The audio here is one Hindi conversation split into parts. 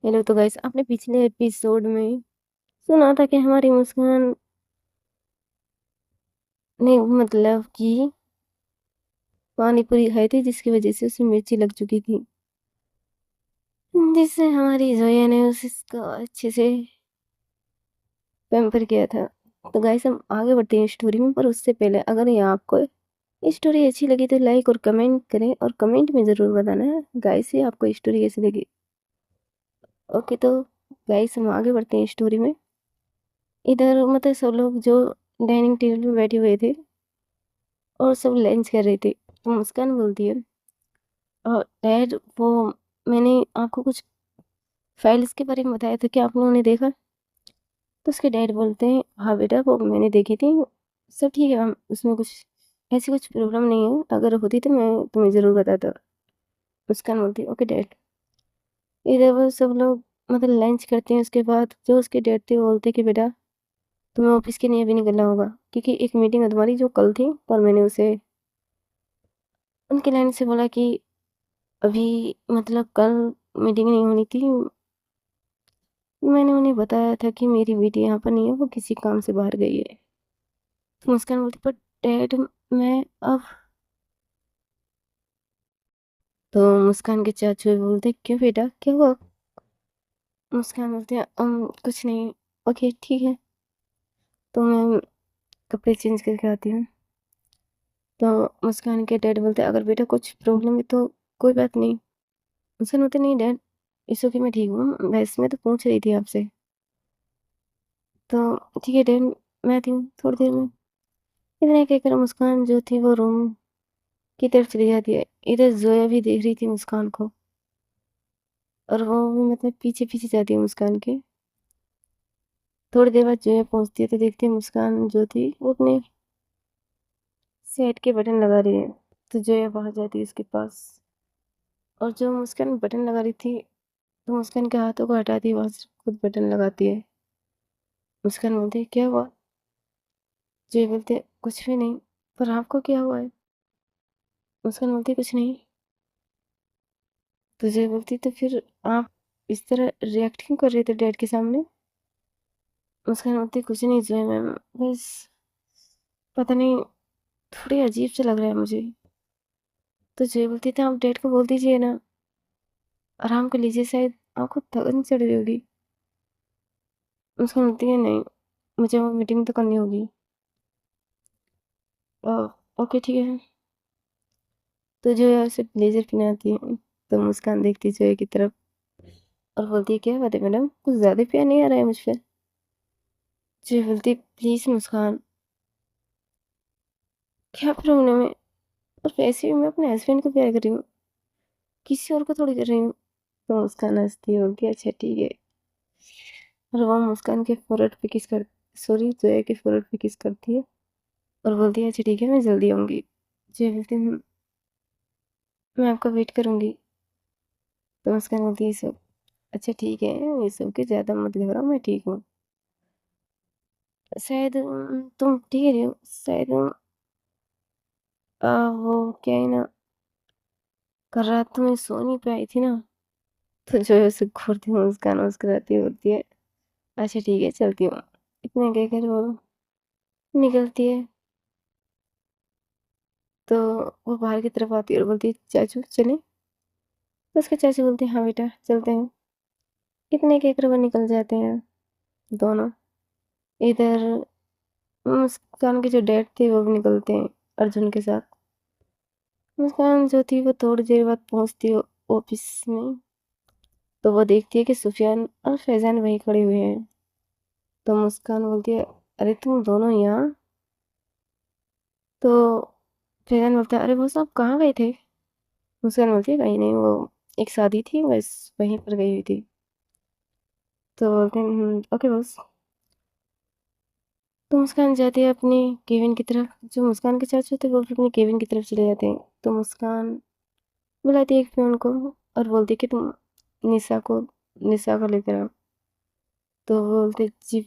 हेलो। तो गाइस, आपने पिछले एपिसोड में सुना था कि हमारी मुस्कान ने मतलब कि पानी पूरी खाई थी, जिसकी वजह से उसमें मिर्ची लग चुकी थी, जिससे हमारी जोया ने उसको अच्छे से पैम्पर किया था। तो गाइस, हम आगे बढ़ते हैं स्टोरी में, पर उससे पहले अगर ये आपको स्टोरी अच्छी लगी तो लाइक और कमेंट करें, और कमेंट में ज़रूर बताना है गाइस ये आपको स्टोरी कैसी लगी। ओके, तो गाइस हम आगे बढ़ते हैं स्टोरी में। इधर मतलब सब लोग जो डाइनिंग टेबल पे बैठे हुए थे और सब लंच कर रहे थे, तो मुस्कान बोलती है, और डैड वो मैंने आपको कुछ फाइल्स के बारे में बताया था, क्या आपने उन्हें देखा? तो उसके डैड बोलते हैं, हाँ बेटा, वो मैंने देखी थी, सब ठीक है मैम, उसमें कुछ ऐसी कुछ प्रॉब्लम नहीं है, अगर होती तो मैं तुम्हें ज़रूर बताता। मुस्कान बोलती है, ओके डैड। इधर वो सब लोग मतलब लंच करते हैं, उसके बाद जो उसके डैड थे वो बोलते कि बेटा तुम्हें ऑफिस के लिए अभी निकलना होगा, क्योंकि एक मीटिंग है तुम्हारी जो कल थी, पर मैंने उसे उनके लाइन से बोला कि अभी मतलब कल मीटिंग नहीं होनी थी। मैंने उन्हें बताया था कि मेरी बेटी यहाँ पर नहीं है, वो किसी काम से बाहर गई है। तो मुस्कान बोलती, पर डैड मैं अब। तो मुस्कान के चाचू बोलते, क्यों बेटा, क्या हुआ? मुस्कान बोलते हैं, कुछ नहीं। ओके ठीक है, तो मैं कपड़े चेंज करके आती हूँ। तो मुस्कान के डैड बोलते, अगर बेटा कुछ प्रॉब्लम है तो कोई बात नहीं। मुस्कान बोलते, नहीं डैड, इस वक्त मैं ठीक हूँ, वैसे मैं तो पूछ रही थी आपसे। तो ठीक है डैड, मैं आती हूँ थोड़ी देर में। इतना कहकर मुस्कान जो थी वो रूम की तरफ चली जाती है। इधर जोया भी देख रही थी मुस्कान को, और वो भी मतलब पीछे पीछे जाती है मुस्कान के। थोड़ी देर बाद जोया पहुंचती है तो देखती है मुस्कान जो थी वो अपने सेट के बटन लगा रही है। तो जोया वहां जाती है उसके पास, और जो मुस्कान बटन लगा रही थी तो मुस्कान के हाथों को हटाती है, वहां से खुद बटन लगाती है। मुस्कान बोलती है, क्या हुआ? जोया बोलते है, कुछ भी नहीं, पर आपको क्या हुआ है? मुस्कान बोलती है, कुछ नहीं। तो जोया बोलती, तो फिर आप इस तरह रिएक्ट क्यों कर रहे थे डैड के सामने? मुस्कान बोलती, कुछ नहीं जोया मैम, बस पता नहीं, थोड़ी अजीब सा लग रहा है मुझे। तो जोया बोलती थी, आप डैड को बोल दीजिए ना, आराम कर लीजिए, शायद आपको थकन चढ़ रही होगी। मुस्कान बोलती है, नहीं, मुझे वो मीटिंग तो करनी होगी। ओके ठीक है। तो जोया उसे ब्लेजर पहनाती है। तो मुस्कान देखती जोया की तरफ और बोलती है, क्या बात है मैडम, कुछ ज्यादा प्यार नहीं आ रहा है मुझ पर? जोया बोलती, प्लीज मुस्कान, क्या प्रॉब्लम है? और वैसे भी मैं अपने हस्बैंड को प्यार कर रही हूँ, किसी और को थोड़ी कर रही हूँ। तो मुस्कान हंसती है, बोलती है, अच्छा ठीक है। और वो मुस्कान के फोrehead पे किस कर सॉरी जोया के फोrehead पे किस करती है और बोलती है, अच्छा ठीक है, मैं जल्दी आऊंगी। जोया बोलती है, मैं आपका वेट करूंगी। तो मुस्कान बोलती है, सब अच्छा ठीक है, ये सब के ज्यादा मत घबराओ, मैं ठीक हूँ। शायद तुम ठीक है रही हो, शायद वो क्या है ना, कल रात तुम्हें सो नहीं पाई थी ना। तो जो है उसे घूरती हूँ, मुस्कान मुस्कुराती होती है, अच्छा ठीक है, चलती हूँ। इतना कहकर वो निकलती है। तो वो बाहर की तरफ आती है और बोलती है, चाचू चले? तो उसके चाचू बोलते हैं, हाँ बेटा चलते हैं। इतने कहकर वो निकल जाते हैं दोनों। इधर मुस्कान के जो डैड थे वो भी निकलते हैं अर्जुन के साथ। मुस्कान जो थी वो थोड़ी देर बाद पहुंचती है ऑफिस में। तो वो देखती है कि सुफियान और फैजान वहीं खड़े हुए हैं। तो मुस्कान बोलती है, अरे तुम दोनों यहाँ? तो फैजान बोलता है, अरे वो सब कहाँ गए थे? मुस्कान बोलती है, कहीं नहीं, वो एक शादी थी, बस वहीं पर गई हुई थी। तो बोलते हैं, ओके बस। तो मुस्कान जाती है अपने केबिन की तरफ। जो मुस्कान के चाचू थे वो भी अपने केबिन की तरफ चले जाते हैं। तो मुस्कान बुलाती है एक फ्रेंड को और बोलती है कि तुम निशा को लेकर आओ। तो वो बोलते, जी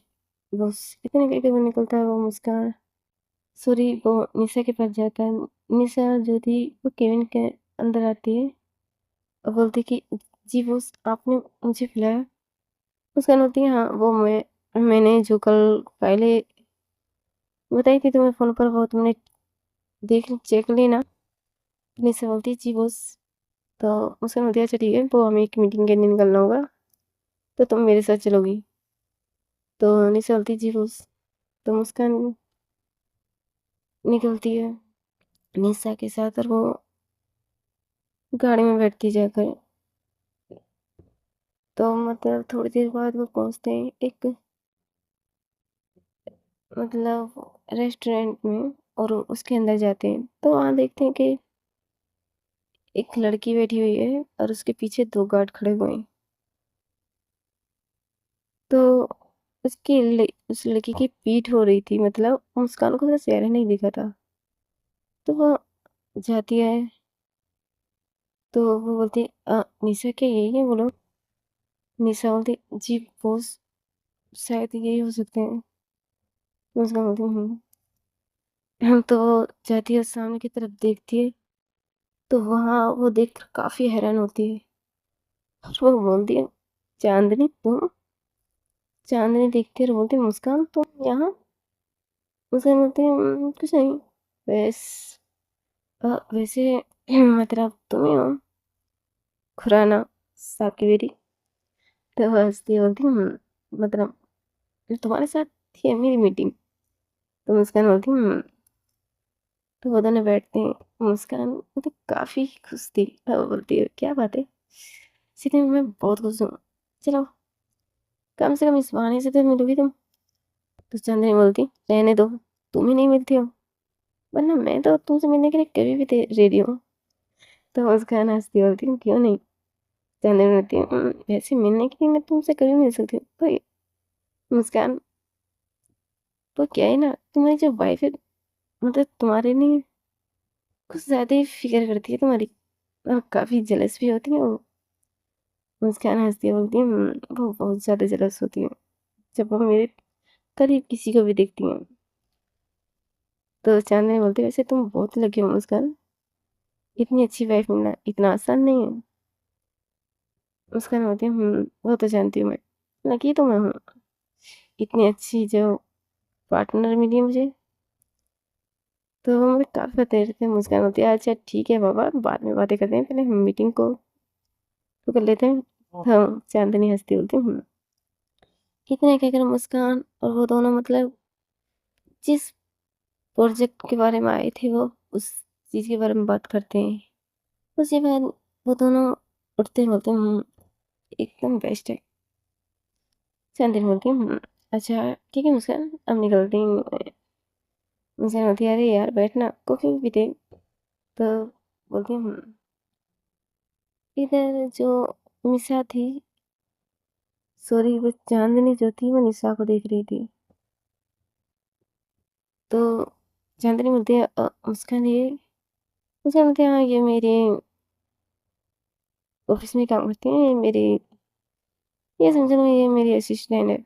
बस। इतने कहकर वो निकलता है। वो मुस्कान सॉरी वो निशा के पास जाता है। निशा जो थी वो केबिन के अंदर आती है और बोलती कि जी बॉस, आपने मुझे बुलाया? मुस्कान बोलती है, हाँ, वो मैंने जो कल फाइलें बताई थी तुम्हें फ़ोन पर, वो तुमने देख चेक ली ना? निशा बोलती है, जी बॉस। तो मुस्कान बोलती है, अच्छा ठीक है, वो हमें एक मीटिंग के लिए निकलना होगा, तो तुम मेरे साथ चलोगी? तो निशा बोलती है, जी बॉस। तो मुस्कान निकलती है निशा के साथ, और वो गाड़ी में बैठती जाकर। तो मतलब थोड़ी देर बाद वो पहुंचते हैं एक मतलब रेस्टोरेंट में, और उसके अंदर जाते हैं तो वहाँ देखते हैं कि एक लड़की बैठी हुई है और उसके पीछे 2 गार्ड खड़े हुए हैं। तो उस लड़की की पीठ हो रही थी, मतलब मुस्कान को उसका चेहरा नहीं दिखा था। तो वो जाती है, तो वो बोलती निशा क्या यही है वो लोग? निशा बोलती, जी बॉस, शायद यही हो सकते हैं। मुस्कान बोलती, तो वो जाती है, सामने की तरफ देखती है, तो वहाँ वो देखकर काफ़ी हैरान होती है, और वो बोलती है, चांदनी तुम? चांदनी देखती है और बोलती है, मुस्कान तुम यहाँ? मुस्कान बोलती है, कुछ नहीं, बस वैसे मतलब तुम ही हो खुराना साहब की बेटी? तो वो हंसती है, बोलती है, मतलब तुम्हारे साथ थी है मेरी मीटिंग? तो मुस्कान बोलती है, तो वो दोनों बैठते हैं। मुस्कान मतलब काफ़ी खुश थी, वो बोलती है, क्या बात है, सीधे मैं बहुत खुश हूँ, चलो कम से कम इस बहाने से तो मिलोगी तुम। तो चांदनी बोलती, रहने दो, तुम ही नहीं मिलती हो, वरना मैं तो तुमसे मिलने के लिए कभी भी रेडी हूँ। तो मुस्कान हंसती बोलती हूँ, क्यों नहीं? चांदनी बोलती है, वैसे मिलने के लिए मैं तुमसे कभी मिल सकती हूँ, तो मुस्कान तो क्या है ना, तुम्हारी जो वाइफ है, मतलब तुम्हारे लिए कुछ ज़्यादा ही फिक्र करती है तुम्हारी, और काफ़ी जेलस भी होती है वो। मुस्कान हंसती है, बोलती है, वो बहुत ज़्यादा जेलस होती है जब वो मेरे करीब किसी को भी देखती हैं। तो चांदनी बोलती है, वैसे तुम बहुत लकी हो मुस्कान, इतनी अच्छी वाइफ मिलना इतना आसान नहीं है। मुस्कान बोलती है, वो तो जानती हूँ मैं, लकी तो मैं हूँ, इतनी अच्छी जो पार्टनर मिली है मुझे। तो वो मुझे काफ़ी बता रहे थे। मुस्कान बोलती है, अच्छा ठीक है बाबा, बाद में बातें करते हैं, पहले हम मीटिंग को तो कर लेते हैं। हाँ, चांदनी हंसती बोलती है, इतने कहकर मुस्कान और वो दोनों मतलब जिस प्रोजेक्ट के बारे में आए थे, वो उस चीज़ के बारे में बात करते हैं। उसके बाद वो दोनों उठते हैं, बोलते हैं, एकदम बेस्ट है। चांदनी बोलती है, अच्छा ठीक है मुस्कान, अब निकलती हूँ। मुस्कान बोलती है, अरे यार बैठना, कॉफी भी पीते। तो बोलती हूँ, इधर जो निशा थी, सॉरी, वो चांदनी जो थी वो निशा को देख रही थी। तो चांदनी बोलती है, मुस्कान ये? मुस्कान बोलती है, हाँ ये मेरे ऑफिस में काम करती है, मेरी, ये समझ लो ये मेरी असिस्टेंट है।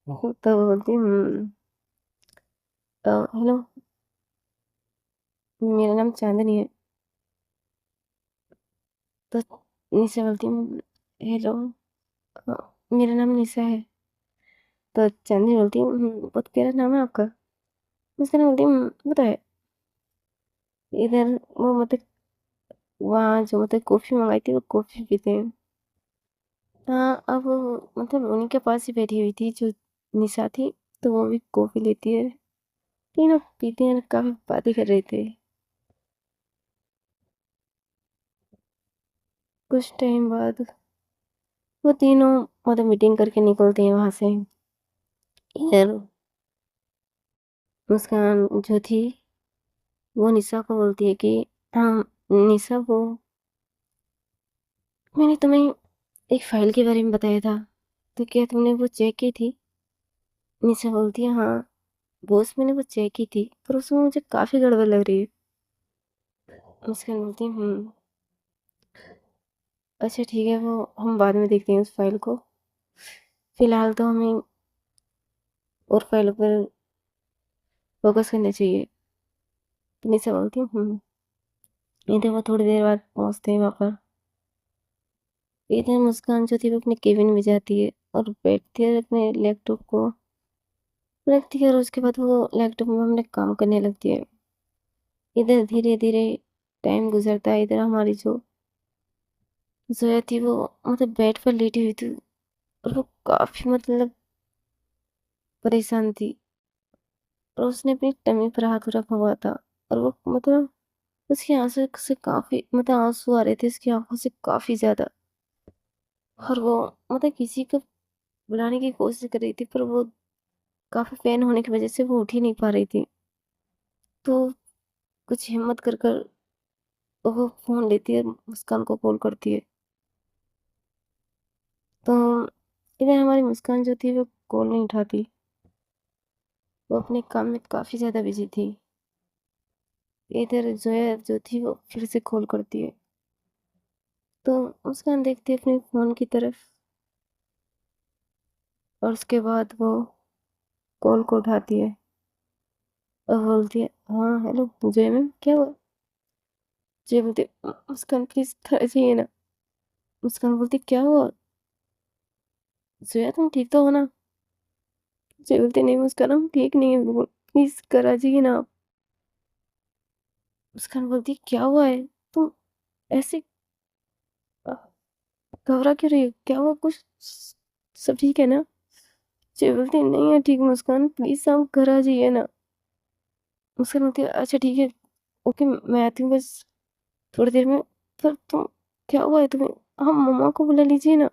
तो वो बोलती है, हेलो, मेरा नाम चांदनी है। तो निशा बोलती है, हेलो, मेरा नाम निशा है। तो चांदनी बोलती है, बहुत प्यारा नाम है आपका। मुस्कान बोलती है, वो तो है, इधर वो मतलब वहाँ जो मतलब कॉफ़ी मंगाई थी, वो कॉफ़ी पीते हैं। हाँ, अब मतलब उन्हीं के पास ही बैठी हुई थी जो निशा थी, तो वो भी कॉफ़ी लेती है, तीनों पीते हैं, काफ़ी बातें कर रहे थे। कुछ टाइम बाद वो तीनों मतलब मीटिंग करके निकलते हैं वहाँ से। इधर मुस्कान जो थी, वो निशा को बोलती है कि, हाँ निशा, वो मैंने तुम्हें एक फ़ाइल के बारे में बताया था, तो क्या तुमने वो चेक की थी? निशा बोलती है, हाँ बॉस, मैंने वो चेक की थी, पर उसमें मुझे काफ़ी गड़बड़ लग रही है। मुस्कान बोलती है, अच्छा ठीक है, वो हम बाद में देखते हैं उस फाइल को, फिलहाल तो हमें और फाइलों पर फोकस करना चाहिए। तो निशा बोलती है, इधर वो थोड़ी देर बाद पहुँचते हैं वहाँ पर। इधर मुस्कान जो थी वो अपने केबिन में जाती है और बैठती है अपने लैपटॉप को रखती है और उसके बाद वो लैपटॉप में अपने काम करने लगती है। इधर धीरे धीरे टाइम गुजरता है। इधर हमारी जो जोया थी वो मतलब बेड पर लेटी हुई थी और वो काफी मतलब परेशान थी और उसने अपनी टमी पर हाथ रखा हुआ था और वो मतलब उसकी आंसू से काफी मतलब आंसू आ रहे थे उसकी आंखों से काफी ज्यादा। और वो मतलब किसी को बुलाने की कोशिश कर रही थी पर वो काफी पेन होने की वजह से वो उठ ही नहीं पा रही थी। तो कुछ हिम्मत कर कर वो फोन लेती है मुस्कान को कॉल करती है। तो इधर हमारी मुस्कान जो थी वो कॉल नहीं उठाती। वो अपने काम में काफी ज्यादा बिजी थी। इधर जोया जो थी वो फिर से कॉल करती है। तो मुस्कान देखती है अपने फोन की तरफ और उसके बाद वो कॉल को उठाती है और बोलती है हाँ हेलो जय मैम क्या हुआ। जय बोलती है मुस्कान प्लीज घर जाइए ना। मुस्कान बोलती क्या हुआ जोया तुम ठीक तो हो ना। जय बोलती नहीं मुस्कान हम ठीक नहीं है बिल्कुल प्लीज घर आ जाइए ना आप। मुस्कान बोलती क्या हुआ है तुम ऐसे अ, घबरा क्यों रही हो क्या हुआ कुछ सब ठीक है ना। जय बोलती नहीं है ठीक मुस्कान प्लीज आप घर आ जाइए ना। मुस्कान बोलती है अच्छा ठीक है ओके मैं आती हूँ बस थोड़ी देर में। पर तुम क्या हुआ है तुम्हें हम मम्मा को बुला लीजिए ना।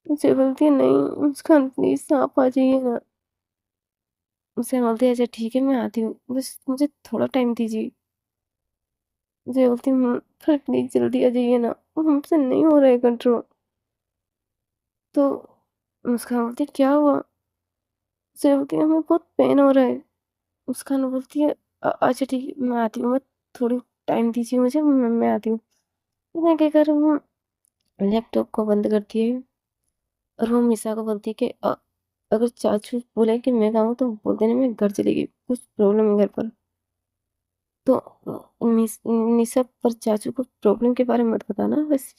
मुझे बोलती है नहीं मुस्कान प्लीज आप आ जाइए ना। मुझसे बोलती है अच्छा ठीक है मैं आती हूँ बस मुझे थोड़ा टाइम दीजिए। मुझे बोलती हूँ पर प्लीज जल्दी आ जाइए ना हमसे नहीं हो रहा है कंट्रोल। तो मुस्कान बोलती है क्या हुआ। मुझे बोलती है हमें बहुत पेन हो रहा है। मुस्कान बोलती है अच्छा ठीक है मैं आती हूँ मैं थोड़ी टाइम दीजिए मुझे मैं आती हूँ। मैं क्या कर वो लैपटॉप को बंद करती है और वो मिसा को बोलती है कि अगर चाचू बोले कि मैं गाऊँ तो बोल देना मैं घर चली गई कुछ प्रॉब्लम है घर पर। तो निशा पर चाचू को प्रॉब्लम के बारे में मत बताना बस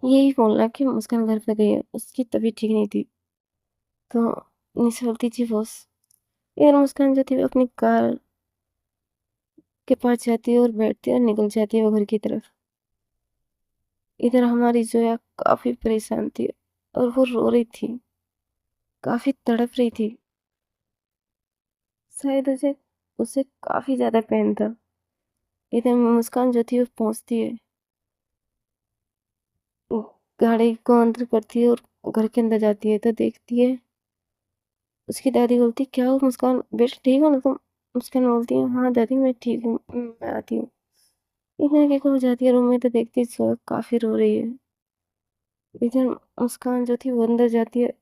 यही बोलना कि मुस्कान घर पे गई है उसकी तबीयत ठीक नहीं थी। तो निशा बोलती थी बॉस। यार मुस्कान जो थी वो अपनी कार के पास जाती है और बैठती है और निकल जाती है वो घर की तरफ। इधर हमारी जोया काफी परेशान थी और वो रो रही थी काफी तड़प रही थी। शायद उसे उसे काफी ज्यादा पेन था। इधर मुस्कान जो थी वो पहुंचती है गाड़ी को अंदर करती है और घर के अंदर जाती है तो देखती है उसकी दादी बोलती क्या हो मुस्कान बेटा ठीक हो ना तुम। मुस्कान बोलती है हाँ दादी मैं ठीक हूँ मैं आती हूँ। इतना कहकर वो जाती है रूम में तो देखती है जोया काफी रो रही है। इधर मुस्कान जो थी वो अंदर जाती है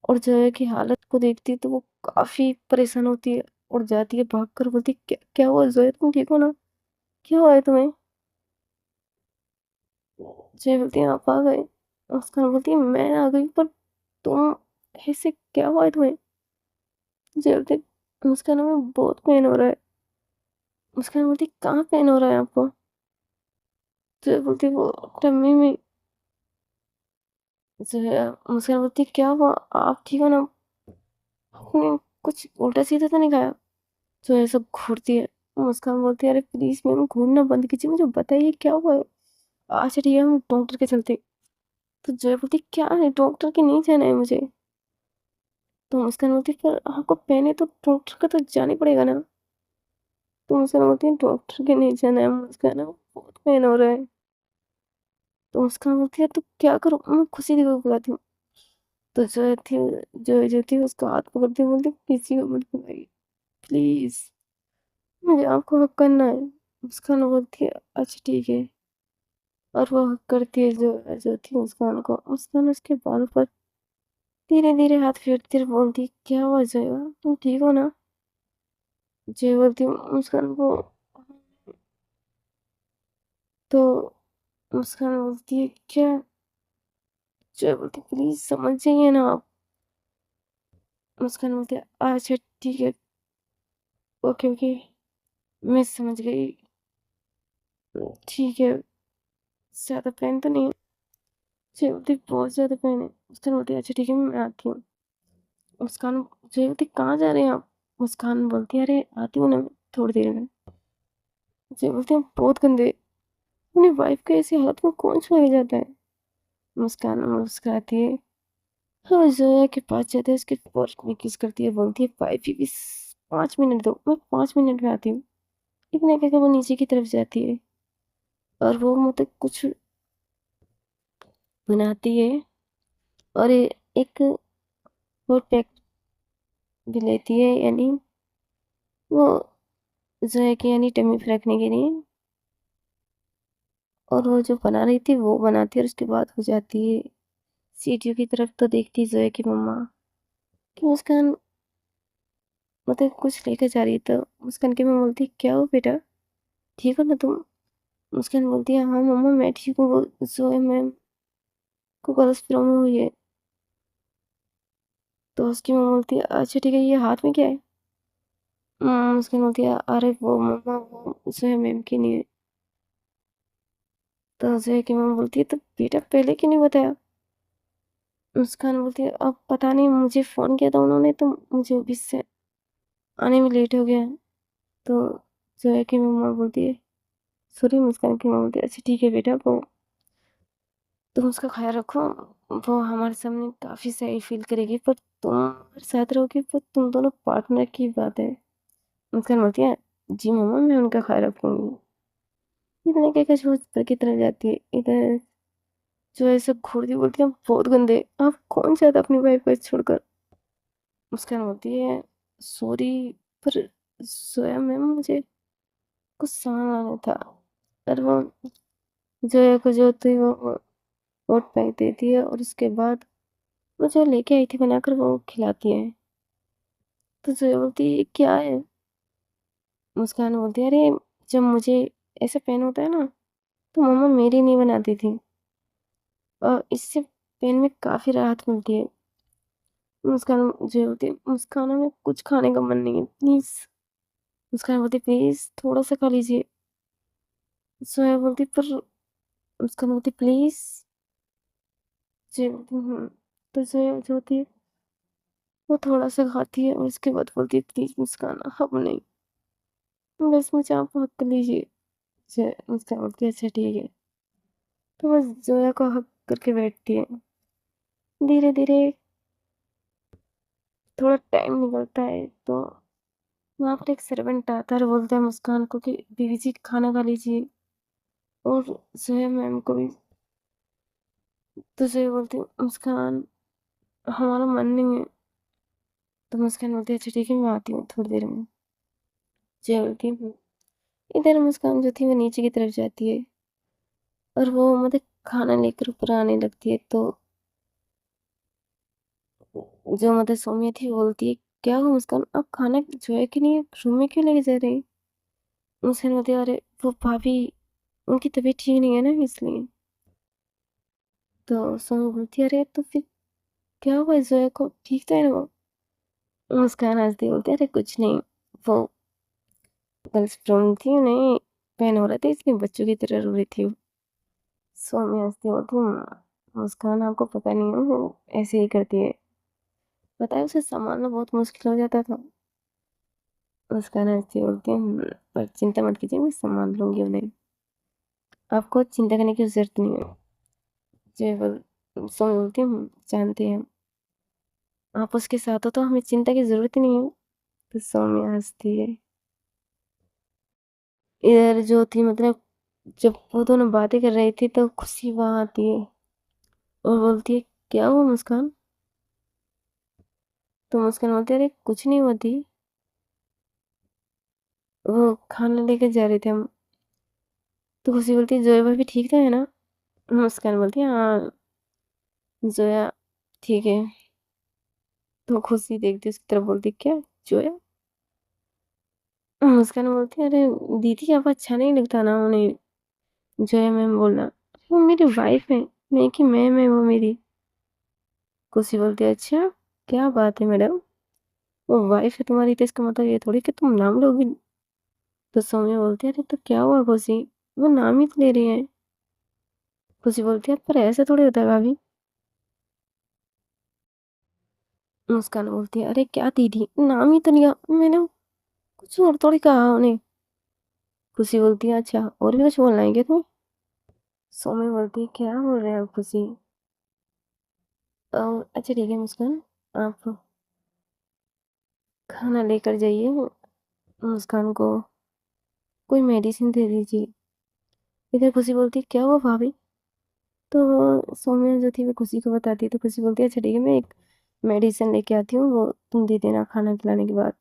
और जोया की हालत को देखती है तो वो काफी परेशान होती है और जाती है भाग कर बोलती क्या हुआ जोया तुम ठीक हो ना क्या हुआ है तुम्हें। जय बोलती है आप आ गए। मुस्कान बोलती है मैं आ गई पर तुम ऐसे क्या हुआ है तुम्हें। जय बोलती मुस्कान में बहुत पेन हो रहा है। मुस्कान बोलती कहाँ पेन हो रहा है आपको। जय बोलती वो टम्मी में। जय मुस्कान बोलती क्या हुआ आप ठीक हो ना आपने कुछ उल्टा सीधा तो नहीं खाया। जो है सब घूरती है। मुस्कान बोलती है अरे प्लीज मैम घूरना बंद कीजिए मुझे बताइए क्या हुआ है। अच्छा ठीक है हम डॉक्टर के चलते। तो जय बोलती क्या है डॉक्टर के नहीं जाना है मुझे। तो मुस्कान बोलती पर आपको पेन है तो डॉक्टर का तो जाना ही पड़ेगा ना। तो मुस्कान बोलती है डॉक्टर के नहीं जाना है मुस्कान बहुत पेन हो रहा है। तो मुस्कान बोलती है तो क्या करूँ मैं खुशी दी को बुलाती हूँ। तो जो थी उसका हाथ पकड़ती हुई बोलती किसी को मत बुलाइए प्लीज मुझे आपको हक करना है। मुस्कान बोलती है अच्छा ठीक है और वो हक करती है जो थी मुस्कान को। मुस्कान उसके बालों पर धीरे धीरे हाथ फेरती और बोलती क्या हुआ जया तुम ठीक हो ना। जय बोलती मुस्कान को। तो मुस्कान बोलती है क्या। जय बोलती प्लीज समझ जाइए ना आप। मुस्कान बोलती है अच्छा ठीक है ओके ओके मैं समझ गई ठीक है ज्यादा पेन तो नहीं है? जय बोलती बहुत ज़्यादा पेन है। मुस्कान बोलती है अच्छा ठीक है मैं आती हूँ। मुस्कान जय बोलती कहाँ जा रहे हैं आप? मुस्कान बोलती है अरे आती हूँ ना मैं थोड़ी देर में। जय बोलती है बहुत गंदे, अपनी वाइफ को ऐसी हालत में कौन छोड़ जाता है? मुस्कान मुस्कुराती है। हाँ जोया के पास जाते है, उसके फर्स्ट में किस करती है, बोलती है वाइफ भी 5 मिनट दो, मैं 5 मिनट में आती हूँ। इतने कहकर वो नीचे की तरफ जाती है और वो मतलब कुछ बनाती है और एक हॉट पैक भी लेती है, यानी वो जोया की यानी टमी पे रखने के लिए। और वो जो बना रही थी वो बनाती है और उसके बाद हो जाती है सीढ़ियों की तरफ, तो देखती है जोया की मम्मा कि मुस्कान मतलब कुछ लेकर जा रही है। तो मुस्कान की मम्मा बोलती है क्या हो बेटा, ठीक हो ना तुम? मुस्कान बोलती है हाँ मम्मा मैं ठीक हूँ, वो जोया मैम को गलत प्रॉब्लम हुई है। तो उसकी मम्मा बोलती है अच्छा ठीक है ये हाथ में क्या है? मुस्कान बोलती है अरे वो मम्मा वो जोया मैम की नहीं है। तो जोया की मम्मा बोलती है तो बेटा पहले क्यों नहीं बताया? मुस्कान बोलती है अब पता नहीं, मुझे फ़ोन किया था उन्होंने तो मुझे ऑफिस से आने में लेट हो गया। तो जोया की मम्मा बोलती है सॉरी। मुस्कान की मम्मा बोलती है अच्छा ठीक है बेटा, वो तुम उसका ख्याल रखो, वो हमारे सामने काफ़ी सही फील करेगी, पर तुम हमारे साथ रहोगे वो तुम दोनों पार्टनर की बात है। मुस्कान बोलती है जी मम्मा मैं उनका ख्याल रखूंगी। इतने कहकर जो ऊपर की तरफ जाती है, इधर जो ऐसे घूरती बोलती है बहुत गंदे, आप कौन चाहता अपनी वाइफ को छोड़कर? मुस्कान बोलती है सॉरी, पर सोया मैम मुझे कुछ सामान लाना था। और वो जोया को जो होती है वो वोट फेंक देती है और उसके बाद वो जो लेके आई थी बनाकर वो खिलाती है। तो जोया बोलती है क्या है? मुस्कान बोलती है अरे जब मुझे ऐसा पेन होता है ना तो मम्मा मेरी नहीं बनाती थी और इससे पेन में काफ़ी राहत मिलती है। मुस्कान जो होती है मुस्कान में कुछ खाने का मन नहीं है प्लीज़। मुस्कान बोलती प्लीज़ थोड़ा सा खा लीजिए। सोया बोलती पर मुस्कान बोलती प्लीज़। जी तो सोया जो होती है वो थोड़ा सा खाती है और उसके बाद बोलती है प्लीज़ मुस्कान अब नहीं, बस मुझे आप हक कर लीजिए। मुस्कान बोलती है अच्छा ठीक है। तो बस जोया को हक करके बैठती है। धीरे धीरे थोड़ा टाइम निकलता है तो वहाँ पर एक सर्वेंट आता है और बोलता है मुस्कान को कि बीवी जी खाना खा लीजिए, और जोया मैम को भी। तो जोया बोलती है मुस्कान हमारा मन नहीं है। तो मुस्कान बोलती है अच्छा ठीक है मैं आती हूँ थोड़ी देर में। जोया बोलती है इधर मुस्कान जो थी वो नीचे की तरफ जाती है और वो मतलब खाना लेकर ऊपर आने लगती है। तो जो मतलब सौम्या थी वो बोलती है क्या हुआ मुस्कान, आप खाना जो है कि नहीं रूम में क्यों लेके जा रहे हैं? मुस्कान बोलती है अरे वो भाभी उनकी तबीयत ठीक नहीं है ना इसलिए। तो सौम्या बोलती है अरे तो फिर क्या हुआ जोया को, ठीक तो है ना वो? मुस्कान हंसती बोलती है अरे कुछ नहीं, वो गर्ल्स प्रॉब्लम थी, उन्हें पेन हो रहा था इसलिए बच्चों की तरह रो रही थी। सौम्या हंसती बोलती मुस्कान आपको पता नहीं है वो ऐसे ही करती है, पता है उसे संभालना बहुत मुश्किल हो जाता था। मुस्कान हंसती बोलती है पर चिंता मत कीजिए मैं संभाल लूंगी उन्हें, आपको चिंता करने की जरूरत नहीं है। जय बोल सौम्या बोलती हूँ जानते हैं आप उसके साथ हो तो हमें चिंता की जरूरत ही नहीं है। तो सौम्या हंसती है। इधर जो थी मतलब जब वो दोनों बातें कर रही थी तो खुशी वहां आती है और बोलती है क्या हुआ मुस्कान? तो मुस्कान बोलती है अरे कुछ नहीं होती, वो खाना लेके जा रहे थे हम। तो खुशी बोलती है जोया भाभी ठीक तो है ना? मुस्कान बोलती है हाँ जोया ठीक है। तो खुशी देखती है उसकी तरफ, बोलती है क्या जोया? मुस्कान बोलती है अरे दीदी अब अच्छा नहीं लगता ना उन्हें जोया मैम बोलना, वो मेरी वाइफ है, नहीं कि मैम है वो मेरी। खुशी बोलती है अच्छा क्या बात है मैडम, वो वाइफ है तुम्हारी तो इसका मतलब ये थोड़ी कि तुम नाम लोगी। तो सौम्या बोलती है अरे तो क्या हुआ खुशी, वो नाम ही तो ले रही है। खुशी बोलती है पर ऐसा थोड़ी होता है भाभी। मुस्कान बोलती है अरे क्या दीदी, नाम ही तो लिया मैंने, कुछ और थोड़ी कहा उन्हें। खुशी बोलती है अच्छा और भी कुछ बोलना है क्या तुम्हें? सौम्य बोलती है क्या बोल रहे हैं आप खुशी? अच्छा ठीक है मुस्कान, आप खाना लेकर जाइए, मुस्कान को कोई मेडिसिन दे दीजिए। इधर खुशी बोलती है क्या हुआ भाभी? तो सौम्या जो थी वो खुशी को बताती है, तो खुशी बोलती है अच्छा ठीक है मैं एक मेडिसिन लेके आती हूँ, वो तुम दे देना खाना खिलाने के बाद।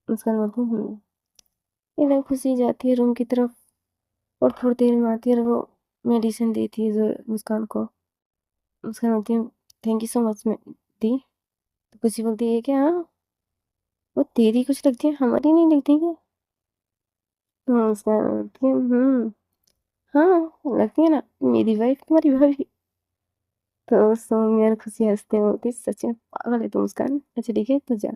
मुस्कान बोलती है इधर खुशी जाती है रूम की तरफ और थोड़ी देर में आती है और वो मेडिसिन देती है जो मुस्कान को। मुस्कान बोलती है थैंक यू सो मच दी। तो खुशी बोलती है ये क्या, हाँ वो तेरी कुछ लगती है हमारी नहीं लगती क्या? तो मुस्कान बोलती है हाँ लगती है ना, मेरी वाइफ तुम्हारी भाभी। तो सौम्या और खुशी हंसते हैं, बोलती सच में पागल है तू मुस्कान, अच्छा ठीक है तो जा।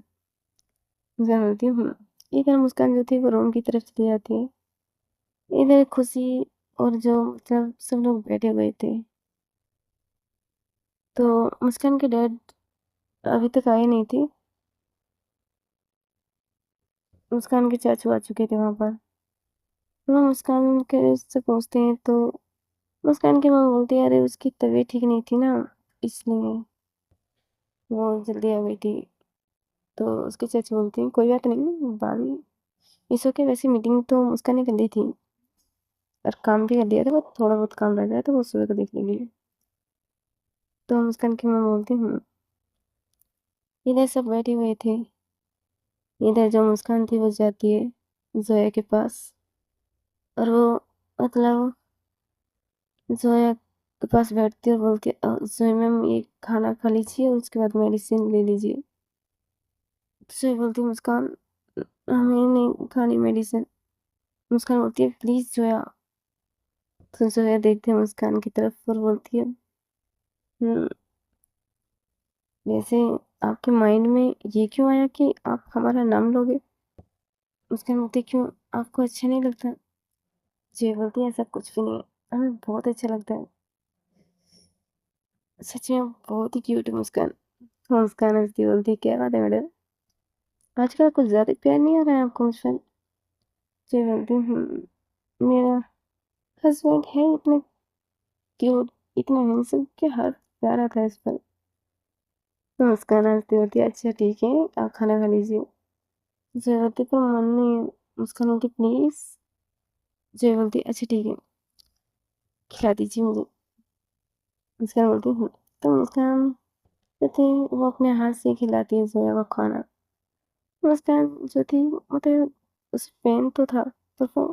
मुस्कान बोलती हूँ इधर मुस्कान जो थी वो रूम की तरफ चली जाती है। इधर खुशी और जो मतलब सब लोग बैठे हुए थे, तो मुस्कान के डैड अभी तक आए नहीं थे। मुस्कान के चाचू आ चुके थे वहां पर। वो मुस्कान के से पूछते हैं, तो मुस्कान की माँ बोलती है अरे उसकी तबीयत ठीक नहीं थी ना, इसलिए वो जल्दी आ गई थी। तो उसके चाचू बोलते हैं कोई बात नहीं भाभी, इस ओके, वैसे मीटिंग तो मुस्कान ने कर ली थी और काम भी कर लिया था, बस थोड़ा बहुत काम रह गया तो वो सुबह को देख लेंगे। तो मुस्कान की माँ बोलती इधर सब बैठे हुए थे। इधर जो मुस्कान थी वो जाती है जोया के पास, और वो मतलब जोया के पास बैठती है और बोलती है जोया मैम ये खाना खा लीजिए और उसके बाद मेडिसिन ले लीजिए। तो जोया बोलती है मुस्कान हमें नहीं खानी मेडिसिन। मुस्कान बोलती है प्लीज जोया। तो जोया देखती है मुस्कान की तरफ और बोलती है "हम्म, वैसे आपके माइंड में ये क्यों आया कि आप हमारा नाम लोगे? मुस्कान बोलती है क्यों, आपको अच्छा नहीं लगता? जोया बोलती है ऐसा कुछ भी नहीं है, हमें बहुत अच्छा लगता है, सच में आप बहुत ही क्यूट है मुस्कान। मुस्कान हंसती बोलती है क्या बात है मैडम, आजकल कुछ ज्यादा प्यार नहीं आ रहा है आपको मुझ पर? जोया बोलती है मेरा हस्बैंड है इतना क्यूट, इतना हैंडसम कि हर प्यार आता है इस पर। तो मुस्कान हंसती होती है अच्छा ठीक है आप खाना खा लीजिए। जय बोलती पर मन नहीं है। मुस्कान बोलती प्लीज। जय बोलती अच्छा ठीक है खिला दीजिए मुझे। मुस्कान बोलती तो मुस्कान जो थी वो अपने हाथ से खिलाती है जोया को खाना। मुस्कान जो थी मतलब उस पेन तो था, पर वो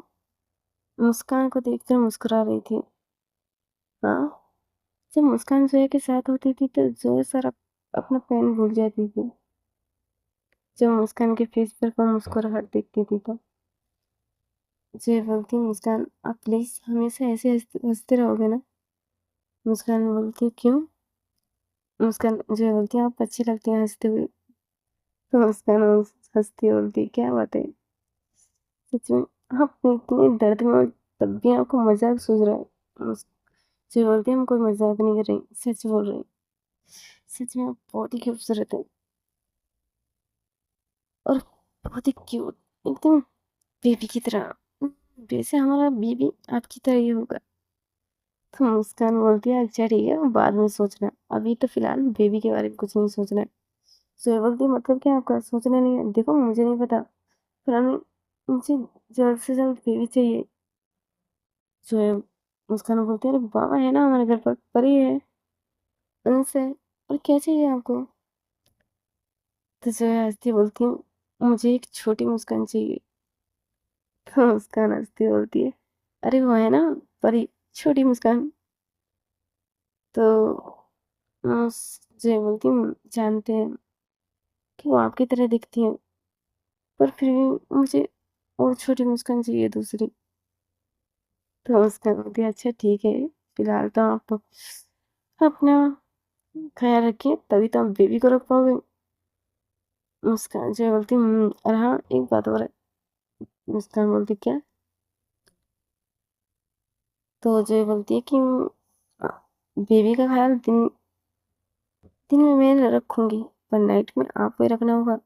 मुस्कान को देखकर मुस्कुरा रही थी। हाँ, जब मुस्कान जोया के साथ होती थी तो जोया सारा अपना पेन भूल जाती थी। जब मुस्कान के फेस पर वो मुस्कुराहट देखती थी तो जोया बोलती मुस्कान आप प्लीज हमेशा ऐसे हंसते हंसते रहोगे ना? मुस्कान बोलती क्यों? मुस्कान जोया बोलती आप अच्छी लगती हैं हंसते हुए। तो मुस्कान हंसती बोलती क्या बात है, सच में आप इतने दर्द में हो, तब भी आपको मजाक सूझ रहा है। जोया बोलती हम कोई मजाक नहीं कर रही, सच बोल रही, सच में आप बहुत ही खूबसूरत है और बहुत ही क्यूट, एकदम बेबी की तरह। वैसे हमारा बेबी आपकी तरह ही होगा। तो मुस्कान बोलती है अच्छा ठीक है बाद में सोचना, अभी तो फिलहाल बेबी के बारे में कुछ नहीं सोचना है। जोया बोलती है मतलब क्या आपका सोचना नहीं है? देखो मुझे नहीं पता, पर हमें मुझे जल्द से जल्द बेबी चाहिए। जोया मुस्कान बोलती है अरे बाबा है ना हमारे घर पर, परी है उनसे, और क्या चाहिए आपको? तो जोया हंसती बोलती है मुझे एक छोटी मुस्कान चाहिए। तो मुस्कान हंसती बोलती है अरे वो है ना परी, छोटी मुस्कान। तो जोया बोलती हूँ जानते हैं कि वो आपकी तरह दिखती है, पर फिर भी मुझे और छोटी मुस्कान चाहिए दूसरी। तो मुस्कान बोलती है अच्छा ठीक है फिलहाल तो आप अपना ख्याल रखिए तभी तो आप बेबी को रख पाओगे। मुस्कान जो बोलती और हाँ एक बात और है। मुस्कान बोलती क्या? तो जो बोलती है कि बेबी का ख्याल दिन दिन में मैं रखूंगी, पर नाइट में आपको ही रखना होगा।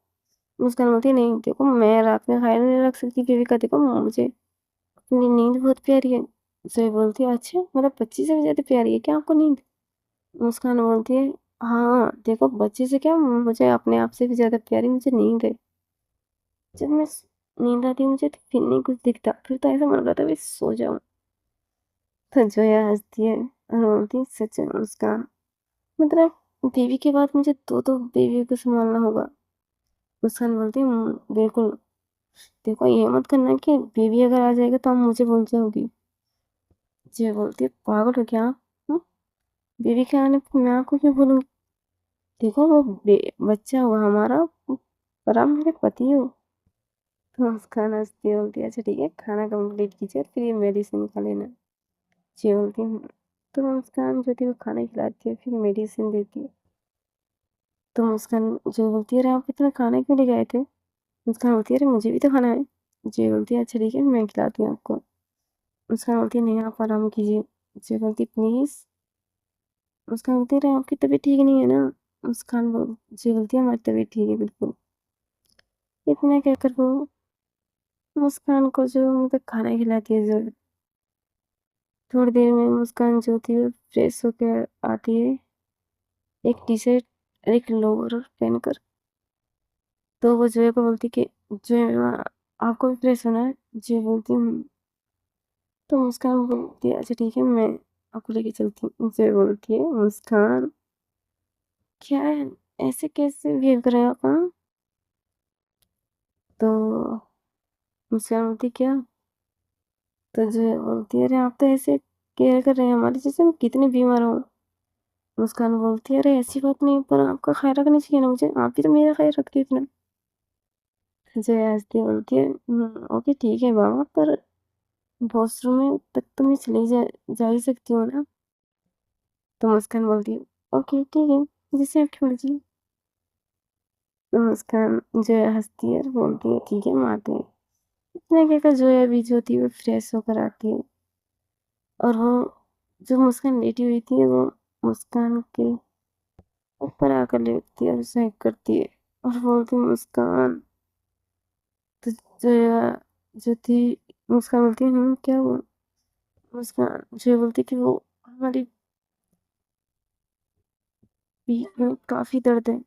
मुस्कान बोलती है नहीं देखो, मैं रात में ख्याल नहीं रख सकती बेबी का, देखो मुझे अपनी नींद बहुत प्यारी है। जोया बोलती है अच्छा, मतलब बच्ची से भी ज्यादा प्यारी है क्या आपको नींद? मुस्कान बोलती है हाँ देखो, बच्चे से क्या, मुझे अपने आप से भी ज्यादा प्यारी मुझे नींद है। जब मैं नींद आती है मुझे तो फिर नहीं कुछ दिखता, फिर तो ऐसा मन करता है बस सो जाऊं। तो जोया हंसती है और बोलती है सच है मुस्कान, मतलब बेबी के बाद मुझे दो दो बेबी को संभालना होगा। मुस्कान बोलती है बिल्कुल, देखो ये मत करना कि बेबी अगर आ जाएगा तो आप मुझे भूल जाओगी। जोया बोलती है पागल हो क्या आप? बेबी के आने पर मैं आपको क्यों भूलूंगी? देखो वो बच्चा हुआ हमारा, पर आप मेरे पति हो। तो मुस्कान हंसती है, बोलती है अच्छा ठीक है, खाना कंप्लीट कीजिए और फिर ये मेडिसिन खा लेना। जी बोलती हूँ। तो मुस्कान जो थी वो खाना खिलाती है, फिर मेडिसिन देती है। तो मुस्कान जो बोलती है अरे आप इतना खाना क्यों ले गए थे? मुस्कान बोलती है अरे मुझे भी तो खाना है। जी बोलती है अच्छा ठीक है, मैं खिलाती हूँ आपको। मुस्कान बोलती है नहीं आप आराम कीजिए। जी बोलती है प्लीज। मुस्कान बोलती है अरे आपकी तबीयत ठीक नहीं है ना? जी बोलती है हमारी तबीयत ठीक है बिल्कुल। इतना कहकर वो मुस्कान को जो मतलब खाना खिलाती है। जो थोड़ी देर में मुस्कान जो थी वो फ्रेश होकर आती है, एक टी शर्ट एक लोअर पहनकर। तो वो जोया को बोलती कि जोया आपको भी फ्रेश होना है? जी बोलती हूँ। तो मुस्कान बोलती है अच्छा ठीक है, मैं आपको लेके चलती हूँ। जोया बोलती है मुस्कान क्या है, ऐसे कैसे बिहेव कर रहे हो आप हाँ? तो मुस्कान बोलती क्या? तो जोया बोलती है अरे आप तो ऐसे केयर कर रहे हैं हमारे जैसे हम कितने बीमार हो। मुस्कान बोलती है अरे ऐसी बात नहीं, पर आपका ख्याल रखना चाहिए ना मुझे, आप भी तो मेरा ख्याल रखती है इतना। जोया हंसती बोलती है ओके ठीक है बाबा, पर वॉशरूम में तक तो मैं जा ही सकती हूँ ना? तो मुस्कान बोलती है ओके ठीक है, जैसे आपकी मर्जी। तो मुस्कान जो है हंसती है और बोलती है ठीक है हम आते हैं। इतना कहकर जो है अभी जो थी वो फ्रेश होकर आती है, और वो जो मुस्कान लेटी हुई थी वो मुस्कान के ऊपर आकर लेटती है और उसे hug करती है और बोलती है मुस्कान। तो जो जो थी मुस्कान बोलती है क्या हुआ? मुस्कान जो बोलती है कि वो हमारी पीठ में काफी दर्द है।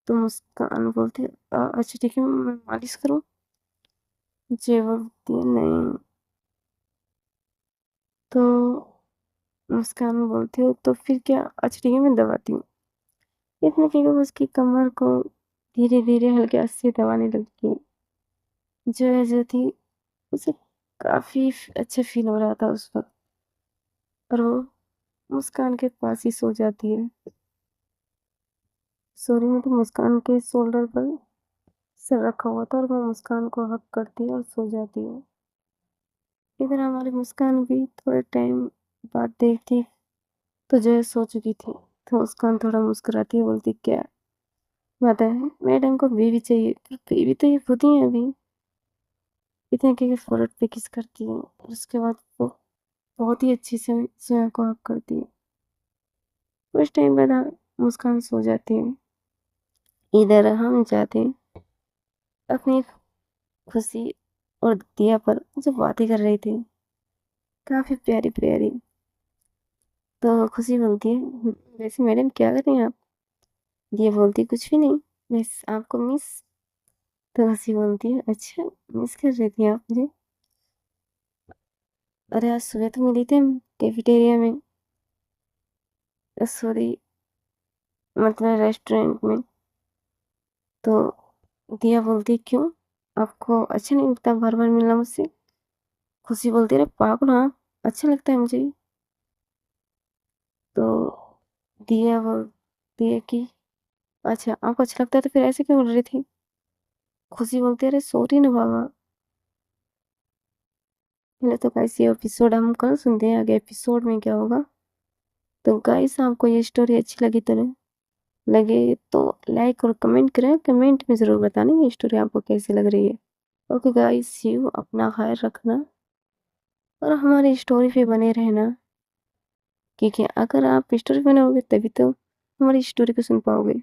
तो मुस्कान बोलती है अच्छा ठीक है मैं मालिश करूँ?" जय बोलती है नहीं। तो मुस्कान बोलती है तो फिर क्या, अच्छा ठीक है मैं दबाती हूँ। इतने कहकर वो उसकी कमर को धीरे धीरे हल्के हाथ से दबाने लगती। जो थी उसे काफी अच्छा फील हो रहा था उस वक्त, और वो मुस्कान के पास ही सो जाती है। सोने में तो मुस्कान के शोल्डर पर सर रखा हुआ था और वो मुस्कान को हक करती है और सो जाती है। इधर हमारी मुस्कान भी थोड़े टाइम बाद देखती तो जय सो चुकी थी। तो मुस्कान थोड़ा मुस्कुराती है, बोलती क्या बात है, मैडम को बेबी चाहिए, पर बेबी तो ये खुद ही है अभी। इतने के फोrehead पे किस करती है और उसके बाद वो बहुत ही अच्छी से सोया को हक करती है। कुछ टाइम बाद मुस्कान सो जाती है। इधर हम जाते हैं अपनी खुशी और दिया पर जो बातें कर रहे थे, काफी प्यारी प्यारी। तो खुशी बोलती है वैसे मैडम क्या कर रही हैं आप?" ये बोलती कुछ भी नहीं, बस आपको मिस। तो हंसी बोलती है अच्छा मिस कर रही थी आप मुझे? अरे आज सुबह तो मिली थे हम कैफेटेरिया में, सॉरी मतलब रेस्टोरेंट में। तो दिया बोलती क्यों, आपको अच्छा नहीं लगता बार बार मिलना मुझसे? खुशी बोलती अरे पागल हाँ, अच्छा लगता है मुझे भी। तो दिया बोलती है कि अच्छा आपको अच्छा लगता है तो फिर ऐसे क्यों बोल रही थी? खुशी बोलती है अरे सॉरी ना बाबा। पहले तो गाइस ये एपिसोड हम कल सुनते हैं, आगे एपिसोड में क्या होगा। तो गाइस आपको ये स्टोरी अच्छी लगे तो लाइक और कमेंट करें, कमेंट में ज़रूर बताना ये स्टोरी आपको कैसी लग रही है। ओके गाइस, सी यू, अपना ख्याल रखना और हमारी स्टोरी पे बने रहना। क्योंकि अगर आप स्टोरी बनाओगे तभी तो हमारी स्टोरी को सुन पाओगे।